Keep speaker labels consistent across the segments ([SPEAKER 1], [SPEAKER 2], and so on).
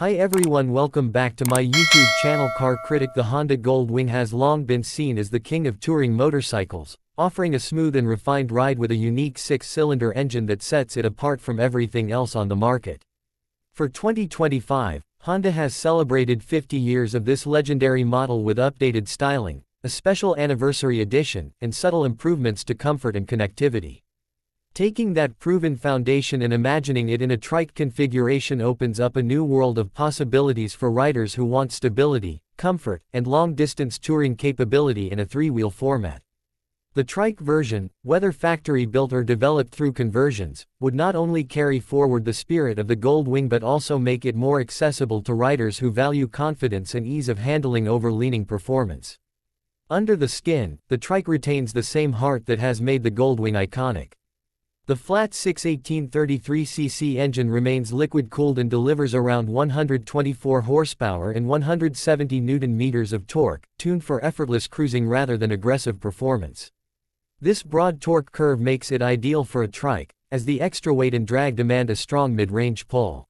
[SPEAKER 1] Hi everyone, welcome back to my YouTube channel. Car critic. The Honda Gold Wing has long been seen as the king of touring motorcycles, offering a smooth and refined ride with a unique 6-cylinder engine that sets it apart from everything else on the market. For 2025, Honda has celebrated 50 years of this legendary model with updated styling, a special anniversary edition, and subtle improvements to comfort and connectivity. Taking that proven foundation and imagining it in a Trike configuration opens up a new world of possibilities for riders who want stability, comfort, and long-distance touring capability in a three-wheel format. The Trike version, whether factory-built or developed through conversions, would not only carry forward the spirit of the Gold Wing but also make it more accessible to riders who value confidence and ease of handling over leaning performance. Under the skin, the Trike retains the same heart that has made the Gold Wing iconic. The flat 6 1833cc engine remains liquid-cooled and delivers around 124 horsepower and 170 Nm of torque, tuned for effortless cruising rather than aggressive performance. This broad torque curve makes it ideal for a Trike, as the extra weight and drag demand a strong mid-range pull.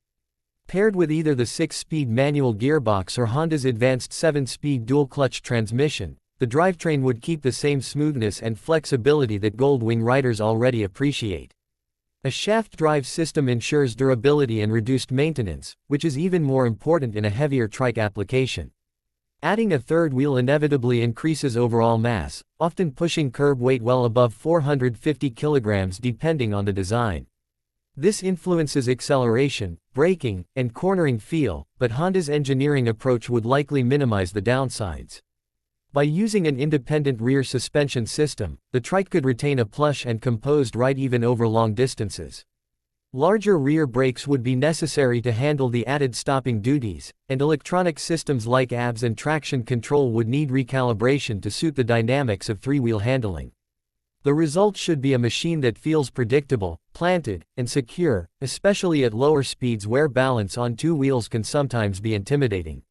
[SPEAKER 1] Paired with either the 6-speed manual gearbox or Honda's advanced 7-speed dual-clutch transmission, the drivetrain would keep the same smoothness and flexibility that Gold Wing riders already appreciate. A shaft drive system ensures durability and reduced maintenance, which is even more important in a heavier Trike application. Adding a third wheel inevitably increases overall mass, often pushing curb weight well above 450 kilograms depending on the design. This influences acceleration, braking, and cornering feel, but Honda's engineering approach would likely minimize the downsides. By using an independent rear suspension system, the Trike could retain a plush and composed ride even over long distances. Larger rear brakes would be necessary to handle the added stopping duties, and electronic systems like ABS and traction control would need recalibration to suit the dynamics of three-wheel handling. The result should be a machine that feels predictable, planted, and secure, especially at lower speeds where balance on two wheels can sometimes be intimidating.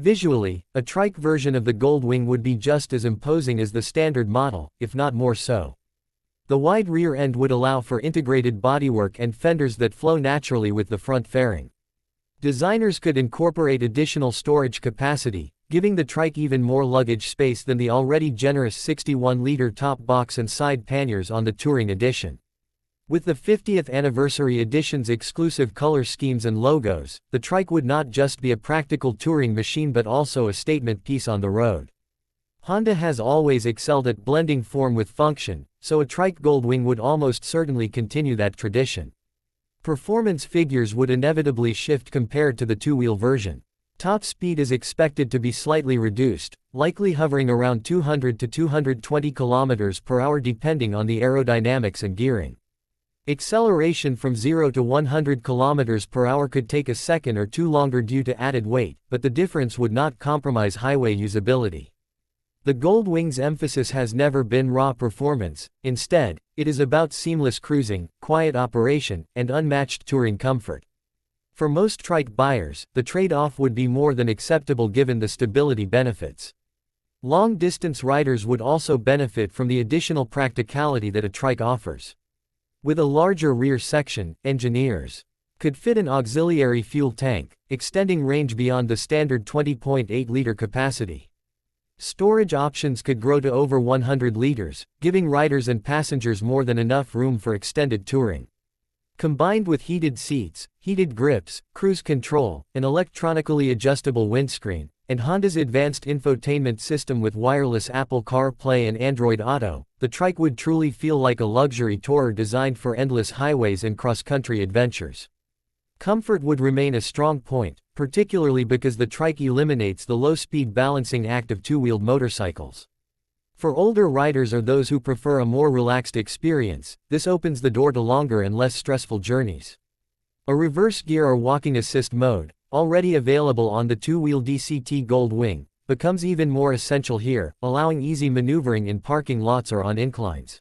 [SPEAKER 1] Visually, a Trike version of the Gold Wing would be just as imposing as the standard model, if not more so. The wide rear end would allow for integrated bodywork and fenders that flow naturally with the front fairing. Designers could incorporate additional storage capacity, giving the Trike even more luggage space than the already generous 61-liter top box and side panniers on the Touring Edition. With the 50th anniversary edition's exclusive color schemes and logos, the Trike would not just be a practical touring machine but also a statement piece on the road. Honda has always excelled at blending form with function, so a Trike Gold Wing would almost certainly continue that tradition. Performance figures would inevitably shift compared to the two-wheel version. Top speed is expected to be slightly reduced, likely hovering around 200 to 220 km per hour depending on the aerodynamics and gearing. Acceleration from 0 to 100 km per hour could take a second or two longer due to added weight, but the difference would not compromise highway usability. The Gold Wing's emphasis has never been raw performance. Instead, it is about seamless cruising, quiet operation, and unmatched touring comfort. For most Trike buyers, the trade-off would be more than acceptable given the stability benefits. Long-distance riders would also benefit from the additional practicality that a Trike offers. With a larger rear section, engineers could fit an auxiliary fuel tank, extending range beyond the standard 20.8-liter capacity. Storage options could grow to over 100 liters, giving riders and passengers more than enough room for extended touring. Combined with heated seats, heated grips, cruise control, an electronically adjustable windscreen, and Honda's advanced infotainment system with wireless Apple CarPlay and Android Auto, the Trike would truly feel like a luxury tourer designed for endless highways and cross-country adventures. Comfort would remain a strong point, particularly because the Trike eliminates the low-speed balancing act of two-wheeled motorcycles. For older riders or those who prefer a more relaxed experience, this opens the door to longer and less stressful journeys. A reverse gear or walking assist mode, already available on the two-wheel GCT Gold Wing, becomes even more essential here, allowing easy maneuvering in parking lots or on inclines.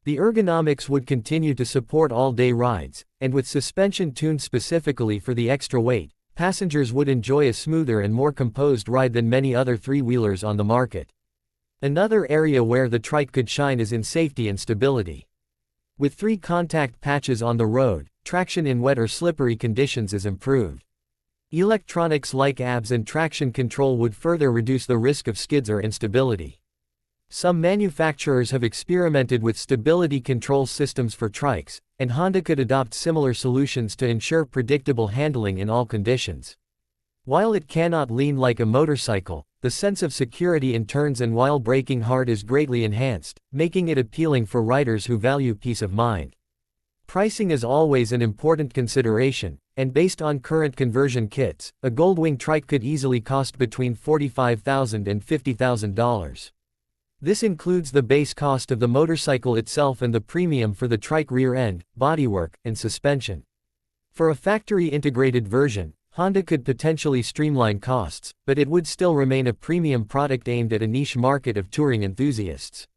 [SPEAKER 1] The ergonomics would continue to support all-day rides, and with suspension tuned specifically for the extra weight, passengers would enjoy a smoother and more composed ride than many other three-wheelers on the market. Another area where the Trike could shine is in safety and stability. With 3 contact patches on the road, traction in wet or slippery conditions is improved. Electronics like ABS and traction control would further reduce the risk of skids or instability. Some manufacturers have experimented with stability control systems for trikes, and Honda could adopt similar solutions to ensure predictable handling in all conditions. While it cannot lean like a motorcycle, the sense of security in turns and while braking hard is greatly enhanced, making it appealing for riders who value peace of mind. Pricing is always an important consideration, and based on current conversion kits, a Gold Wing trike could easily cost between $45,000 and $50,000. This includes the base cost of the motorcycle itself and the premium for the trike rear end, bodywork, and suspension. For a factory-integrated version, Honda could potentially streamline costs, but it would still remain a premium product aimed at a niche market of touring enthusiasts.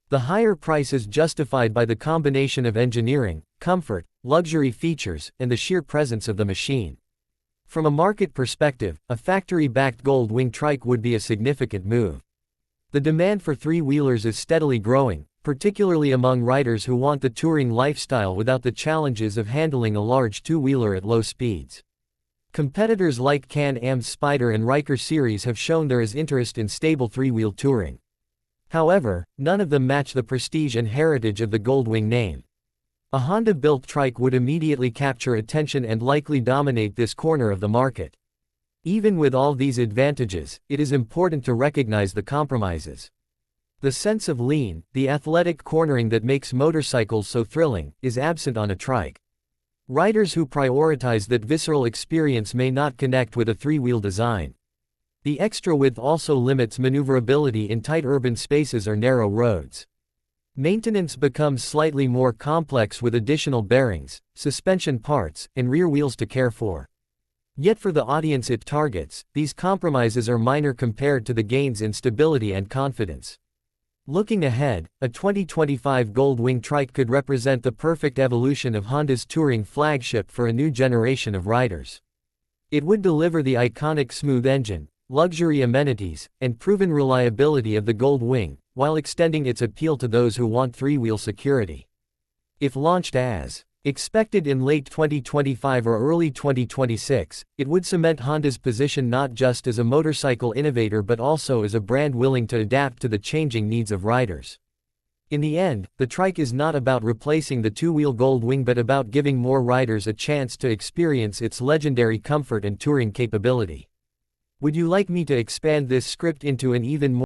[SPEAKER 1] The higher price is justified by the combination of engineering, comfort, luxury features, and the sheer presence of the machine. From a market perspective, a factory-backed Gold Wing trike would be a significant move. The demand for three-wheelers is steadily growing, particularly among riders who want the touring lifestyle without the challenges of handling a large two-wheeler at low speeds. Competitors like Can-Am's Spider and Riker series have shown there is interest in stable three-wheel touring. However, none of them match the prestige and heritage of the Gold Wing name. A Honda-built trike would immediately capture attention and likely dominate this corner of the market. Even with all these advantages, it is important to recognize the compromises. The sense of lean, the athletic cornering that makes motorcycles so thrilling, is absent on a trike. Riders who prioritize that visceral experience may not connect with a three-wheel design. The extra width also limits maneuverability in tight urban spaces or narrow roads. Maintenance becomes slightly more complex with additional bearings, suspension parts, and rear wheels to care for. Yet for the audience it targets, these compromises are minor compared to the gains in stability and confidence. Looking ahead, a 2025 Gold Wing trike could represent the perfect evolution of Honda's touring flagship for a new generation of riders. It would deliver the iconic smooth engine, luxury amenities, and proven reliability of the Gold Wing, while extending its appeal to those who want three-wheel security. If launched as expected in late 2025 or early 2026, it would cement Honda's position not just as a motorcycle innovator but also as a brand willing to adapt to the changing needs of riders. In the end, the trike is not about replacing the two-wheel Gold Wing but about giving more riders a chance to experience its legendary comfort and touring capability. Would you like me to expand this script into an even more